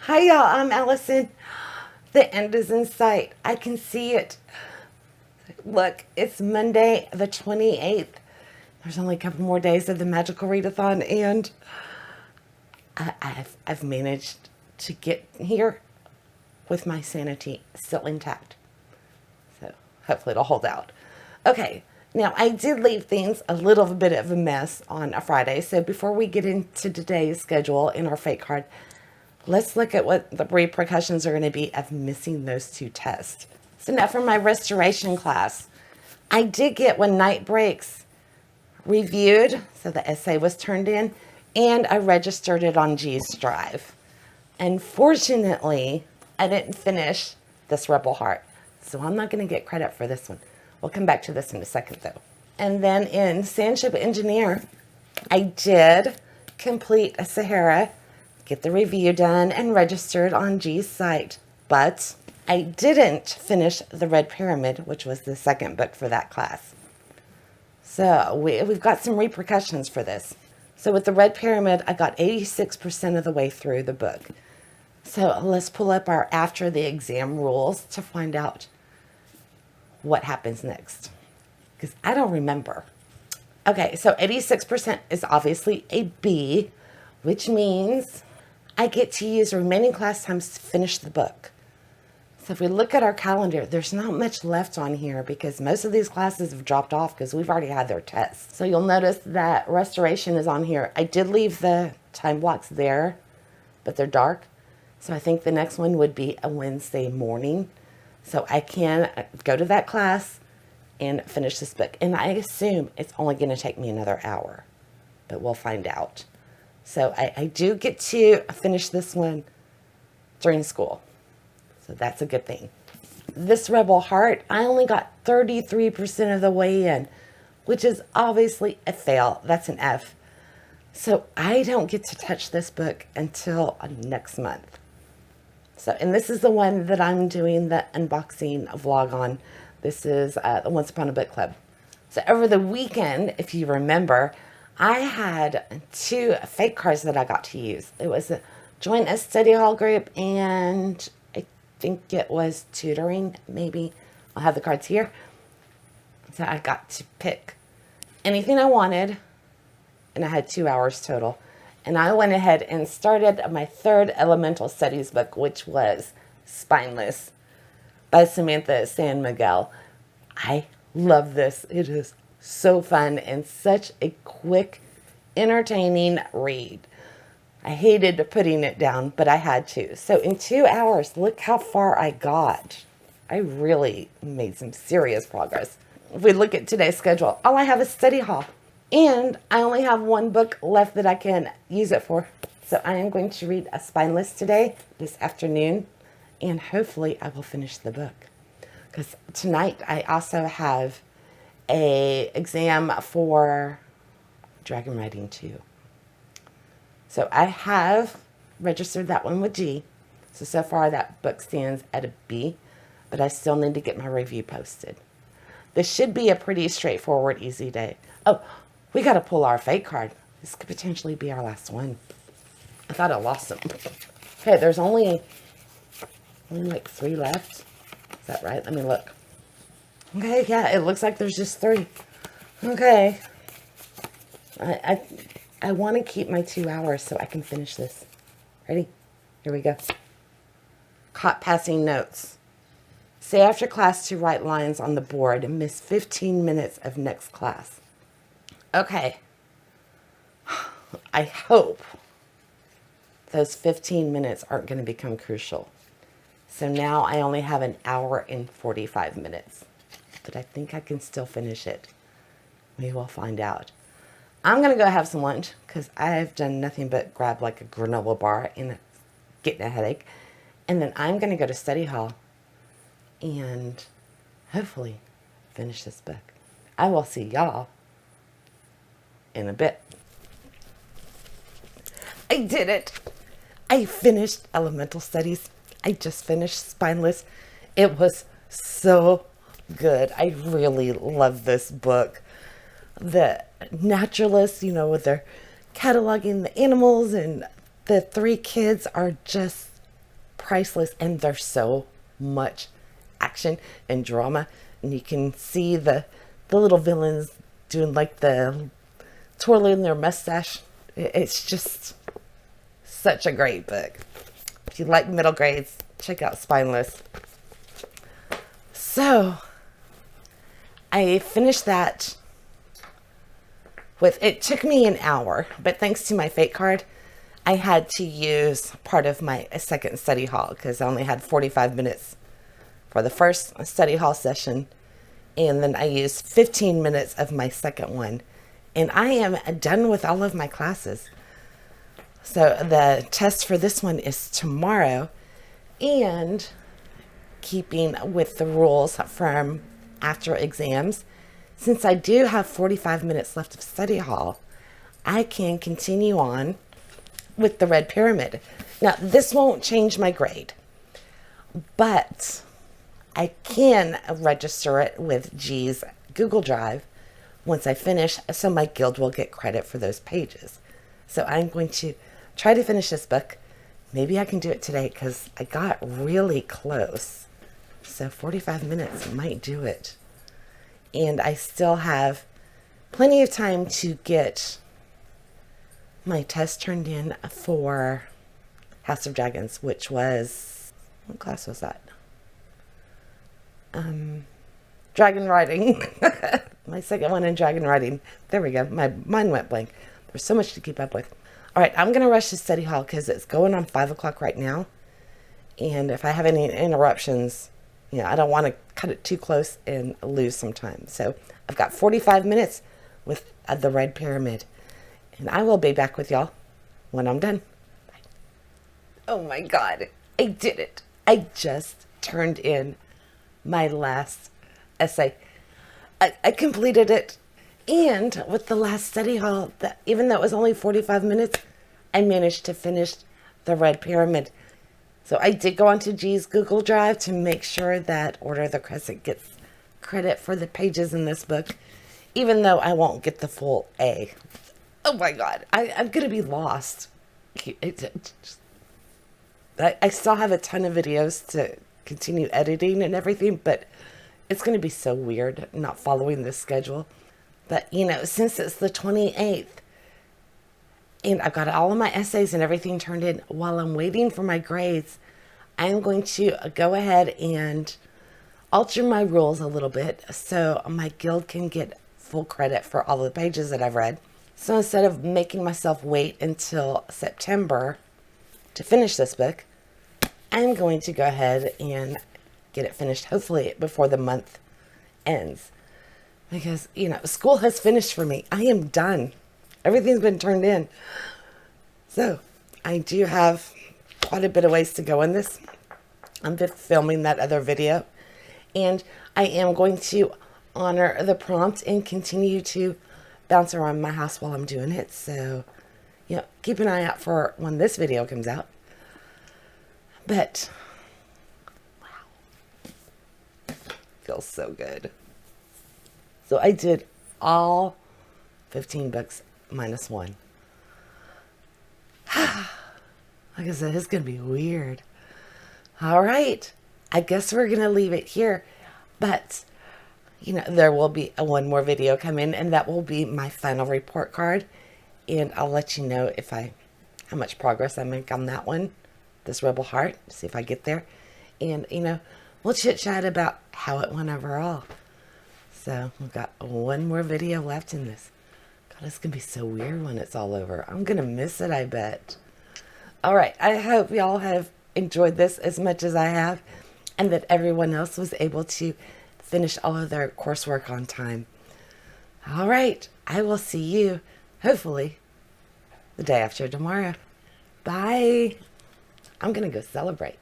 Hi, y'all. I'm Allison. The end is in sight. I can see it. Look, it's Monday, the 28th. There's only a couple more days of the Magical Readathon, and I've managed to get here with my sanity still intact. So hopefully it'll hold out. Okay, now I did leave things a little bit of a mess on a Friday. So before we get into today's schedule in our fate card, let's look at what the repercussions are going to be of missing those two tests. So now for my restoration class, I did get when night breaks reviewed, so the essay was turned in, and I registered it on G's Drive. Unfortunately, I didn't finish this Rebel Heart, so I'm not going to get credit for this one. We'll come back to this in a second, though. And then in Sandship Engineer, I did complete a Sahara, get the review done, and registered on G's site. But I didn't finish the Red Pyramid, which was the second book for that class. So we've got some repercussions for this. So with the Red Pyramid, I got 86% of the way through the book. So let's pull up our after the exam rules to find out what happens next, because I don't remember. Okay, so 86% is obviously a B, which means I get to use remaining class times to finish the book. So if we look at our calendar, there's not much left on here because most of these classes have dropped off because we've already had their tests. So you'll notice that restoration is on here. I did leave the time blocks there, but they're dark. So I think the next one would be a Wednesday morning. So I can go to that class and finish this book. And I assume it's only going to take me another hour, but we'll find out. So I do get to finish this one during school. So that's a good thing. This Rebel Heart, I only got 33% of the way in, which is obviously a fail. That's an F. So I don't get to touch this book until next month. So, and this is the one that I'm doing the unboxing vlog on. This is the Once Upon a Book Club. So over the weekend, if you remember, I had two fake cards that I got to use. It was a join a study hall group, and I think it was tutoring, maybe. I'll have the cards here. So I got to pick anything I wanted, and I had 2 hours total. And I went ahead and started my third elemental studies book, which was Spineless by Samantha San Miguel. I love this. It is so fun and such a quick, entertaining read. I hated putting it down, but I had to. So in 2 hours, look how far I got. I really made some serious progress. If we look at today's schedule, all I have is study hall. And I only have one book left that I can use it for. So I am going to read a Spineless today, this afternoon, and hopefully I will finish the book. Because tonight I also have a exam for Dragon Writing 2. So I have registered that one with G. So far that book stands at a B, but I still need to get my review posted. This should be a pretty straightforward, easy day. Oh, we got to pull our fate card. This could potentially be our last one. I thought I lost them. Okay, there's only like 3 left. Is that right? Let me look. Okay, yeah, it looks like there's just 3. Okay. I want to keep my 2 hours so I can finish this. Ready? Here we go. Caught passing notes. Say after class to write lines on the board and miss 15 minutes of next class. Okay, I hope those 15 minutes aren't going to become crucial. So now I only have an hour and 45 minutes, but I think I can still finish it. We will find out. I'm going to go have some lunch because I've done nothing but grab like a granola bar and getting a headache. And then I'm going to go to study hall and hopefully finish this book. I will see y'all in a bit. I did it. I finished elemental studies. I just finished Spineless. It was so good. I really love this book. The naturalists, with their cataloging the animals, and the 3 kids are just priceless, and there's so much action and drama, and you can see the little villains doing like the twirling their mustache. It's just such a great book. If you like middle grades, check out Spineless. So I finished that it took me an hour, but thanks to my fate card, I had to use part of my second study hall because I only had 45 minutes for the first study hall session. And then I used 15 minutes of my second one. And I am done with all of my classes. So the test for this one is tomorrow. And keeping with the rules from after exams, since I do have 45 minutes left of study hall, I can continue on with the red pyramid. Now, this won't change my grade, but I can register it with G's Google Drive once I finish, so my guild will get credit for those pages. So I'm going to try to finish this book. Maybe I can do it today because I got really close. So 45 minutes might do it. And I still have plenty of time to get my test turned in for House of Dragons, which was, what class was that? Dragon riding. My second one in dragon riding. There we go. My mind went blank. There's so much to keep up with. All right, I'm going to rush to study hall because it's going on 5 o'clock right now. And if I have any interruptions, I don't want to cut it too close and lose some time. So I've got 45 minutes with the red pyramid. And I will be back with y'all when I'm done. Bye. Oh my God, I did it. I just turned in my last essay. I completed it. And with the last study hall, even though it was only 45 minutes, I managed to finish the red pyramid. So I did go onto G's Google Drive to make sure that Order of the Crescent gets credit for the pages in this book, even though I won't get the full A. Oh my God, I'm going to be lost. I still have a ton of videos to continue editing and everything, but it's going to be so weird not following this schedule. But, since it's the 28th, and I've got all of my essays and everything turned in while I'm waiting for my grades, I'm going to go ahead and alter my rules a little bit so my guild can get full credit for all the pages that I've read. So instead of making myself wait until September to finish this book, I'm going to go ahead and get it finished, hopefully before the month ends. Because, school has finished for me. I am done. Everything's been turned in. So I do have quite a bit of ways to go in this. I'm just filming that other video. And I am going to honor the prompt and continue to bounce around my house while I'm doing it. So, keep an eye out for when this video comes out. But, wow. Feels so good. So I did all 15 books minus one. Like I said, it's going to be weird. All right. I guess we're going to leave it here. But, there will be one more video come in, and that will be my final report card. And I'll let you know how much progress I make on that one, this Rebel Heart, see if I get there. And, we'll chit-chat about how it went overall. So we've got one more video left in this. God, it's going to be so weird when it's all over. I'm going to miss it, I bet. All right. I hope y'all have enjoyed this as much as I have, and that everyone else was able to finish all of their coursework on time. All right. I will see you, hopefully, the day after tomorrow. Bye. I'm going to go celebrate.